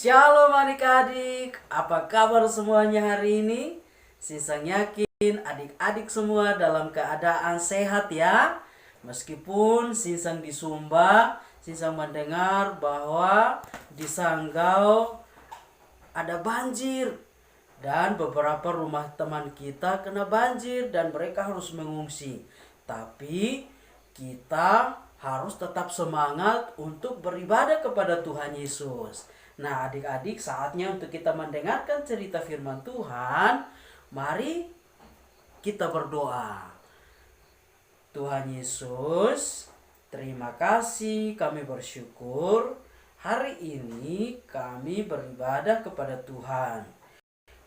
Shalom adik-adik, apa kabar semuanya hari ini? Sinsang yakin adik-adik semua dalam keadaan sehat ya. Meskipun Sinsang di Sumba, Sinsang mendengar bahwa di Sanggau ada banjir. Dan beberapa rumah teman kita kena banjir dan mereka harus mengungsi. Tapi kita harus tetap semangat untuk beribadah kepada Tuhan Yesus. Nah, adik-adik, saatnya untuk kita mendengarkan cerita firman Tuhan. Mari kita berdoa. Tuhan Yesus, terima kasih, kami bersyukur hari ini kami beribadah kepada Tuhan.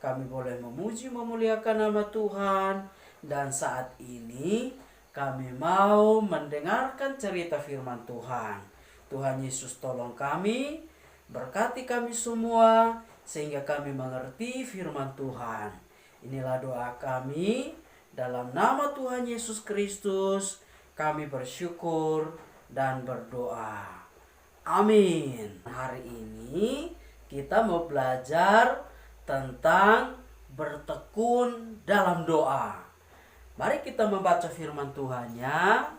Kami boleh memuji memuliakan nama Tuhan, dan saat ini kami mau mendengarkan cerita firman Tuhan. Tuhan Yesus tolong kami, berkati kami semua sehingga kami mengerti firman Tuhan. Inilah doa kami dalam nama Tuhan Yesus Kristus. Kami bersyukur dan berdoa. Amin. Hari ini kita mau belajar tentang bertekun dalam doa. Mari kita membaca firman Tuhannya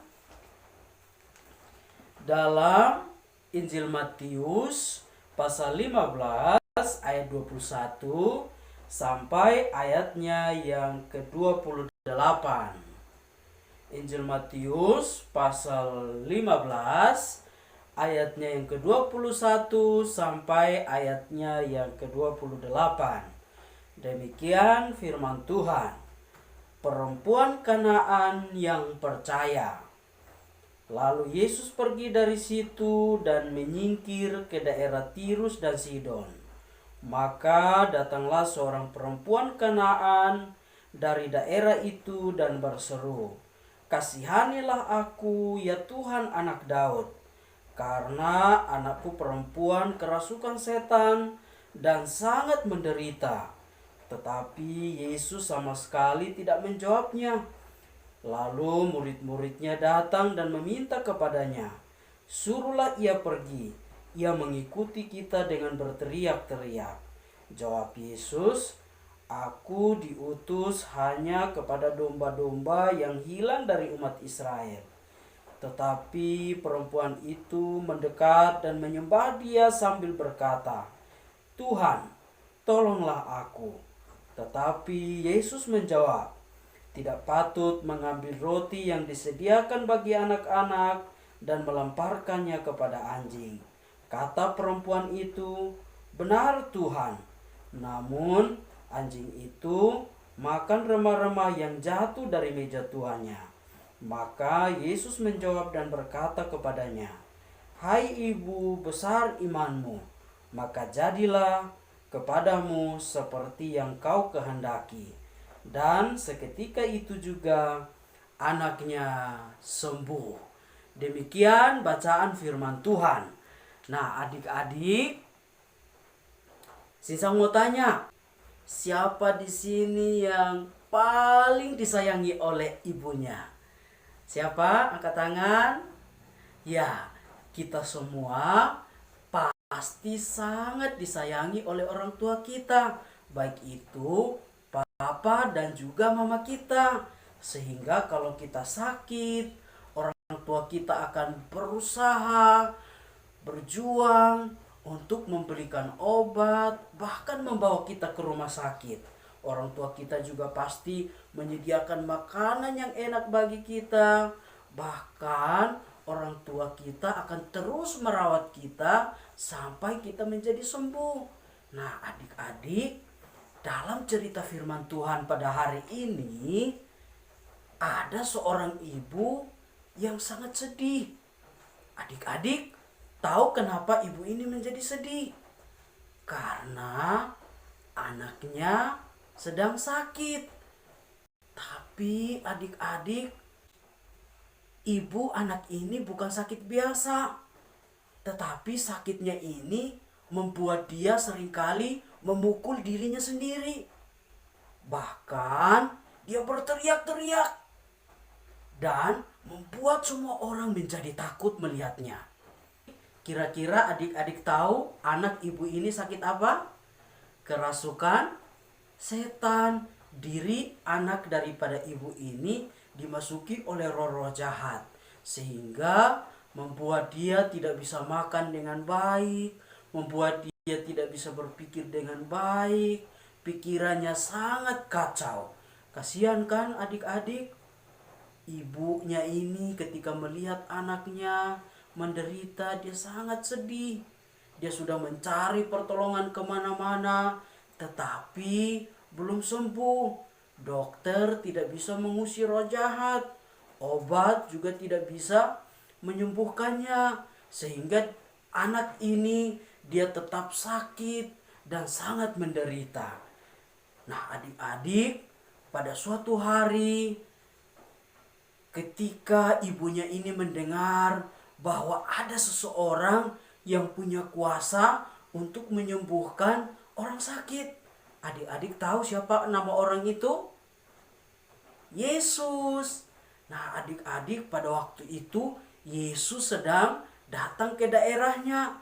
dalam Injil Matius pasal 15 ayat 21 sampai ayatnya yang ke-28. Injil Matius pasal 15 ayatnya yang ke-21 sampai ayatnya yang ke-28. Demikian firman Tuhan. Perempuan Kanaan yang percaya. Lalu Yesus pergi dari situ dan menyingkir ke daerah Tirus dan Sidon. Maka datanglah seorang perempuan Kanaan dari daerah itu dan berseru, "Kasihanilah aku, ya Tuhan, anak Daud, karena anakku perempuan kerasukan setan dan sangat menderita." Tetapi Yesus sama sekali tidak menjawabnya. Lalu murid-muridnya datang dan meminta kepadanya, "Suruhlah ia pergi, ia mengikuti kita," dengan berteriak-teriak. Jawab Yesus, "Aku diutus hanya kepada domba-domba yang hilang dari umat Israel." Tetapi perempuan itu mendekat dan menyembah Dia sambil berkata, "Tuhan, tolonglah aku." Tetapi Yesus menjawab, "Tidak patut mengambil roti yang disediakan bagi anak-anak dan melemparkannya kepada anjing." Kata perempuan itu, "Benar Tuhan." Namun anjing itu makan remah-remah yang jatuh dari meja tuannya. Maka Yesus menjawab dan berkata kepadanya, "Hai ibu, besar imanmu, maka jadilah kepadamu seperti yang kau kehendaki." Dan seketika itu juga anaknya sembuh. Demikian bacaan firman Tuhan. Nah, adik-adik, Sinsang mau tanya, siapa di sini yang paling disayangi oleh ibunya? Siapa? Angkat tangan. Ya, kita semua pasti sangat disayangi oleh orang tua kita, baik itu papa dan juga mama kita. Sehingga kalau kita sakit, orang tua kita akan berusaha, berjuang untuk membelikan obat, bahkan membawa kita ke rumah sakit. Orang tua kita juga pasti menyediakan makanan yang enak bagi kita. Bahkan orang tua kita akan terus merawat kita sampai kita menjadi sembuh. Nah, adik-adik, dalam cerita firman Tuhan pada hari ini, ada seorang ibu yang sangat sedih. Adik-adik, tahu kenapa ibu ini menjadi sedih? Karena anaknya sedang sakit. Tapi adik-adik, ibu anak ini bukan sakit biasa. Tetapi sakitnya ini membuat dia seringkali memukul dirinya sendiri. Bahkan dia berteriak-teriak dan membuat semua orang menjadi takut melihatnya. Kira-kira adik-adik tahu anak ibu ini sakit apa? Kerasukan setan. Diri anak daripada ibu ini dimasuki oleh roh-roh jahat, sehingga membuat dia tidak bisa makan dengan baik, membuat dia tidak bisa berpikir dengan baik, pikirannya sangat kacau. Kasihan kan adik-adik? Ibunya ini ketika melihat anaknya menderita, dia sangat sedih. Dia sudah mencari pertolongan kemana-mana, tetapi belum sembuh. Dokter tidak bisa mengusir roh jahat. Obat juga tidak bisa menyembuhkannya. Sehingga anak ini dia tetap sakit dan sangat menderita. Nah adik-adik, pada suatu hari ketika ibunya ini mendengar bahwa ada seseorang yang punya kuasa untuk menyembuhkan orang sakit. Adik-adik tahu siapa nama orang itu? Yesus. Nah adik-adik, pada waktu itu Yesus sedang datang ke daerahnya.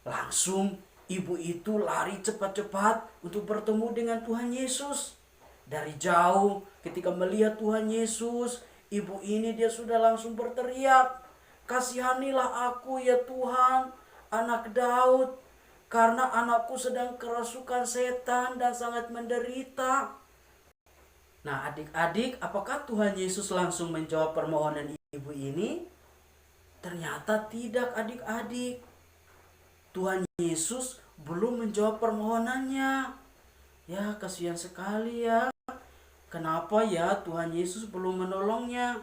Langsung ibu itu lari cepat-cepat untuk bertemu dengan Tuhan Yesus. Dari jauh ketika melihat Tuhan Yesus, ibu ini dia sudah langsung berteriak, "Kasihanilah aku ya Tuhan, anak Daud, karena anakku sedang kerasukan setan dan sangat menderita." Nah adik-adik, apakah Tuhan Yesus langsung menjawab permohonan ibu ini? Ternyata tidak adik-adik. Tuhan Yesus belum menjawab permohonannya. Ya kasihan sekali ya. Kenapa ya Tuhan Yesus belum menolongnya?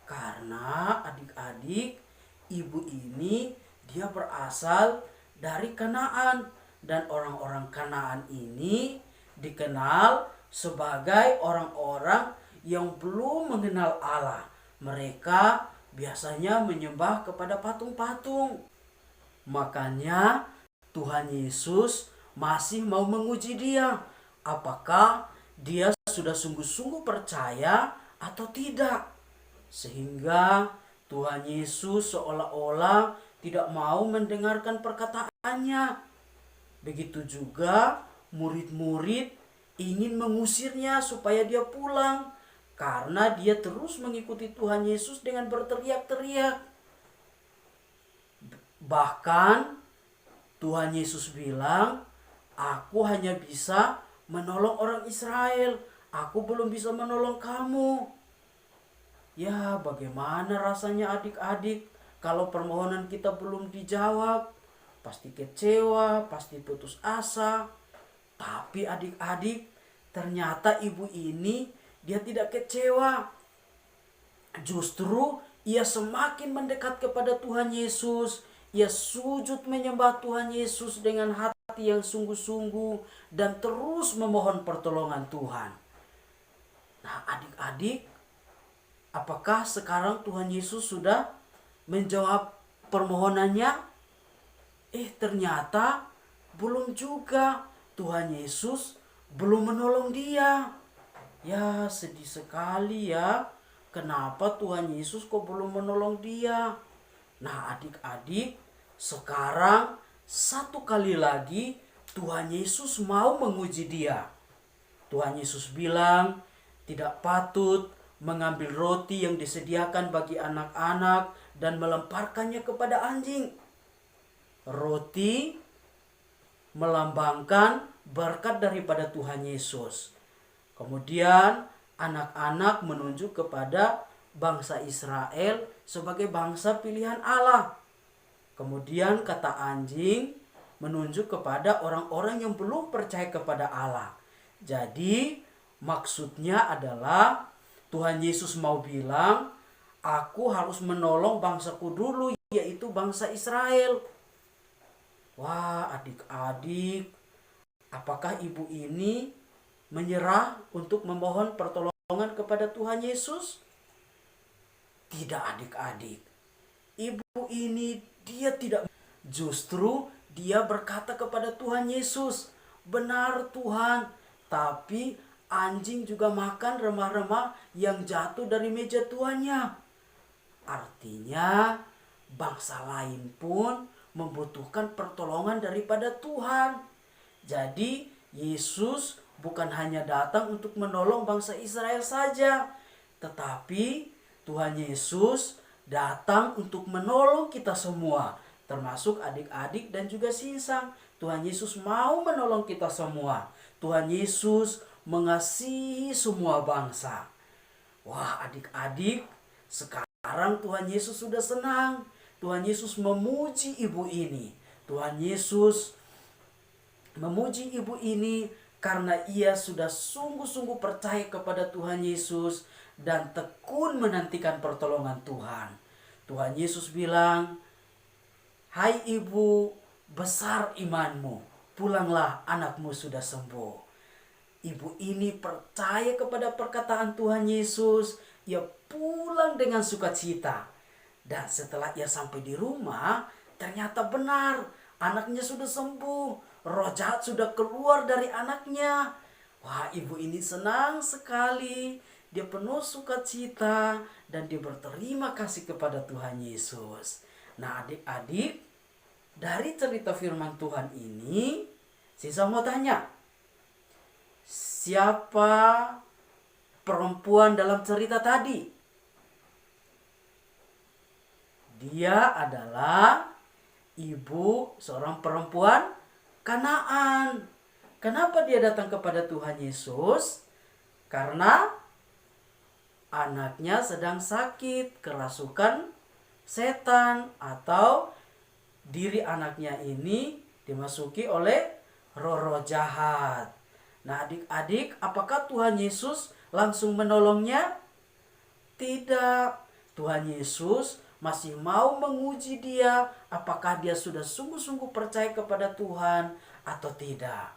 Karena adik-adik, ibu ini dia berasal dari Kanaan. Dan orang-orang Kanaan ini dikenal sebagai orang-orang yang belum mengenal Allah. Mereka biasanya menyembah kepada patung-patung. Makanya Tuhan Yesus masih mau menguji dia. Apakah dia sudah sungguh-sungguh percaya atau tidak? Sehingga Tuhan Yesus seolah-olah tidak mau mendengarkan perkataannya. Begitu juga murid-murid ingin mengusirnya supaya dia pulang, karena dia terus mengikuti Tuhan Yesus dengan berteriak-teriak. Bahkan Tuhan Yesus bilang, "Aku hanya bisa menolong orang Israel. Aku belum bisa menolong kamu." Ya, bagaimana rasanya adik-adik kalau permohonan kita belum dijawab? Pasti kecewa, pasti putus asa. Tapi adik-adik, ternyata ibu ini dia tidak kecewa. Justru ia semakin mendekat kepada Tuhan Yesus. Ia sujud menyembah Tuhan Yesus dengan hati yang sungguh-sungguh dan terus memohon pertolongan Tuhan. Nah adik-adik, apakah sekarang Tuhan Yesus sudah menjawab permohonannya? Ternyata belum juga. Tuhan Yesus belum menolong dia. Ya sedih sekali ya. Kenapa Tuhan Yesus kok belum menolong dia? Nah adik-adik, sekarang satu kali lagi Tuhan Yesus mau menguji dia. Tuhan Yesus bilang, "Tidak patut mengambil roti yang disediakan bagi anak-anak dan melemparkannya kepada anjing." Roti melambangkan berkat daripada Tuhan Yesus. Kemudian anak-anak menunjuk kepada bangsa Israel sebagai bangsa pilihan Allah. Kemudian kata anjing menunjuk kepada orang-orang yang belum percaya kepada Allah. Jadi maksudnya adalah Tuhan Yesus mau bilang, "Aku harus menolong bangsaku dulu, yaitu bangsa Israel." Wah adik-adik, apakah ibu ini menyerah untuk memohon pertolongan kepada Tuhan Yesus? Tidak adik-adik. Ibu ini dia tidak, justru dia berkata kepada Tuhan Yesus, "Benar Tuhan, tapi anjing juga makan remah-remah yang jatuh dari meja tuannya." Artinya bangsa lain pun membutuhkan pertolongan daripada Tuhan. Jadi Yesus bukan hanya datang untuk menolong bangsa Israel saja, tetapi Tuhan Yesus datang untuk menolong kita semua, termasuk adik-adik dan juga sinsang. Tuhan Yesus mau menolong kita semua. Tuhan Yesus mengasihi semua bangsa. Wah, adik-adik, sekarang Tuhan Yesus sudah senang. Tuhan Yesus memuji ibu ini. Tuhan Yesus memuji ibu ini karena ia sudah sungguh-sungguh percaya kepada Tuhan Yesus dan tekun menantikan pertolongan Tuhan. Tuhan Yesus bilang, "Hai ibu, besar imanmu, pulanglah, anakmu sudah sembuh." Ibu ini percaya kepada perkataan Tuhan Yesus. Ia pulang dengan sukacita. Dan setelah ia sampai di rumah, ternyata benar, anaknya sudah sembuh. Roh jahat sudah keluar dari anaknya. Wah, ibu ini senang sekali. Dia penuh sukacita dan dia berterima kasih kepada Tuhan Yesus. Nah, adik-adik, dari cerita firman Tuhan ini, saya mau tanya, siapa perempuan dalam cerita tadi? Dia adalah ibu seorang perempuan Kanaan. Kenapa dia datang kepada Tuhan Yesus? Karena anaknya sedang sakit, kerasukan setan, atau diri anaknya ini dimasuki oleh roh-roh jahat. Nah, adik-adik, apakah Tuhan Yesus langsung menolongnya? Tidak. Tuhan Yesus masih mau menguji dia, apakah dia sudah sungguh-sungguh percaya kepada Tuhan atau tidak.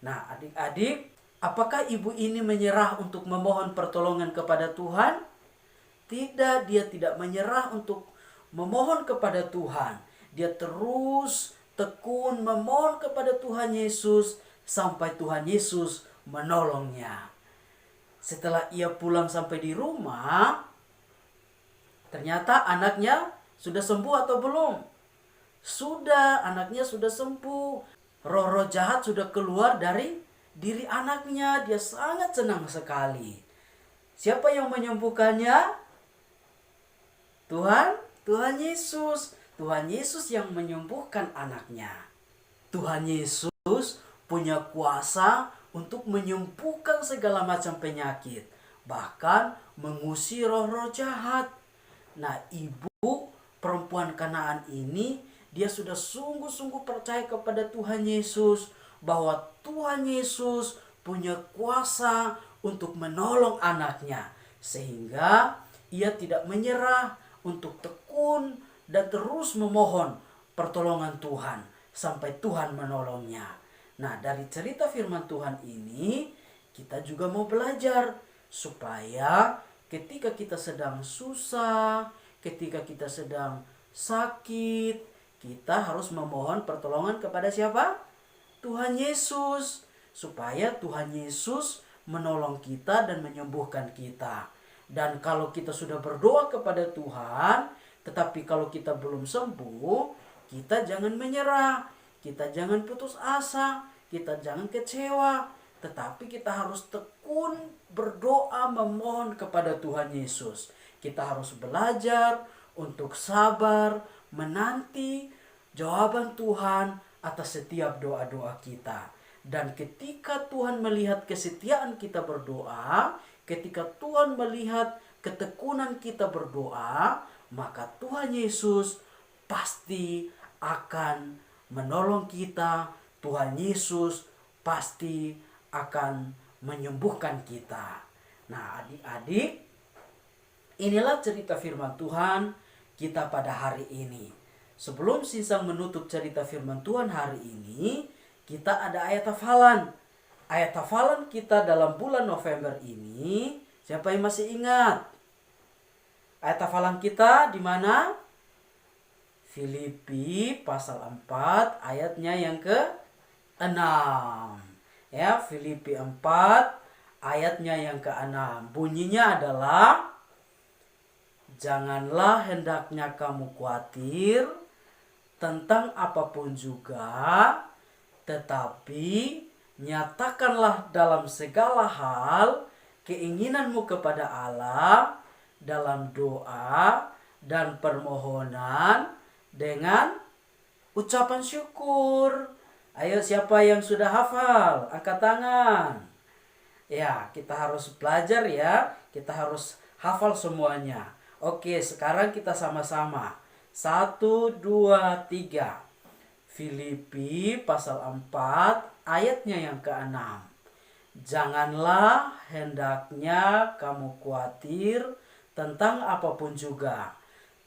Nah, adik-adik, apakah ibu ini menyerah untuk memohon pertolongan kepada Tuhan? Tidak, dia tidak menyerah untuk memohon kepada Tuhan. Dia terus tekun memohon kepada Tuhan Yesus sampai Tuhan Yesus menolongnya. Setelah ia pulang sampai di rumah, ternyata anaknya sudah sembuh atau belum? Sudah, anaknya sudah sembuh. Roh-roh jahat sudah keluar dari diri anaknya. Dia sangat senang sekali. Siapa yang menyembuhkannya? Tuhan Yesus. Tuhan Yesus yang menyembuhkan anaknya. Tuhan Yesus punya kuasa untuk menyembuhkan segala macam penyakit, bahkan mengusir roh-roh jahat. Nah, ibu perempuan Kanaan ini, dia sudah sungguh-sungguh percaya kepada Tuhan Yesus, bahwa Tuhan Yesus punya kuasa untuk menolong anaknya, sehingga ia tidak menyerah untuk tekun dan terus memohon pertolongan Tuhan sampai Tuhan menolongnya. Nah, dari cerita firman Tuhan ini kita juga mau belajar supaya ketika kita sedang susah, ketika kita sedang sakit, kita harus memohon pertolongan kepada siapa? Tuhan Yesus, supaya Tuhan Yesus menolong kita dan menyembuhkan kita. Dan kalau kita sudah berdoa kepada Tuhan, tetapi kalau kita belum sembuh, kita jangan menyerah, kita jangan putus asa, kita jangan kecewa, tetapi kita harus tekun berdoa memohon kepada Tuhan Yesus. Kita harus belajar untuk sabar, menanti jawaban Tuhan atas setiap doa-doa kita. Dan ketika Tuhan melihat kesetiaan kita berdoa, ketika Tuhan melihat ketekunan kita berdoa, maka Tuhan Yesus pasti akan menolong kita. Tuhan Yesus pasti akan menyembuhkan kita. Nah, adik-adik, inilah cerita firman Tuhan kita pada hari ini. Sebelum Sinsang menutup cerita firman Tuhan hari ini, kita ada ayat hafalan. Ayat hafalan kita dalam bulan November ini, siapa yang masih ingat? Ayat hafalan kita di mana? Filipi pasal 4 ayatnya yang ke-6. Ya, Filipi 4 ayatnya yang ke-6. Bunyinya adalah, Janganlah hendaknya kamu khawatir tentang apapun juga, tetapi nyatakanlah dalam segala hal keinginanmu kepada Allah dalam doa dan permohonan dengan ucapan syukur. Ayo, siapa yang sudah hafal? Angkat tangan. Ya, kita harus belajar ya. Kita harus hafal semuanya. Oke, sekarang kita sama-sama. 1, 2, 3. Filipi pasal 4 ayatnya yang ke-6. Janganlah hendaknya kamu khawatir tentang apapun juga,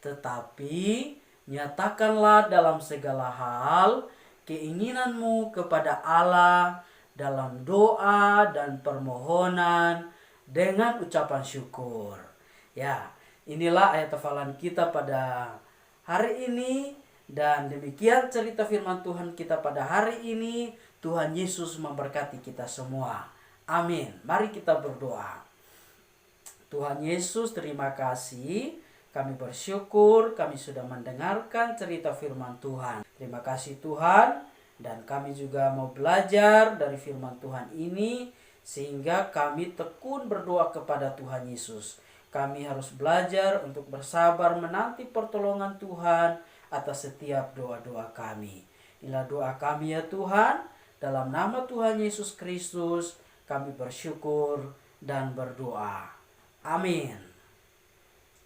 tetapi nyatakanlah dalam segala hal keinginanmu kepada Allah dalam doa dan permohonan dengan ucapan syukur. Ya, inilah ayat hafalan kita pada hari ini. Dan demikian cerita firman Tuhan kita pada hari ini. Tuhan Yesus memberkati kita semua. Amin. Mari kita berdoa. Tuhan Yesus, terima kasih. Kami bersyukur kami sudah mendengarkan cerita firman Tuhan. Terima kasih Tuhan. Dan kami juga mau belajar dari firman Tuhan ini, sehingga kami tekun berdoa kepada Tuhan Yesus. Kami harus belajar untuk bersabar menanti pertolongan Tuhan atas setiap doa-doa kami. Inilah doa kami ya Tuhan. Dalam nama Tuhan Yesus Kristus kami bersyukur dan berdoa. Amin.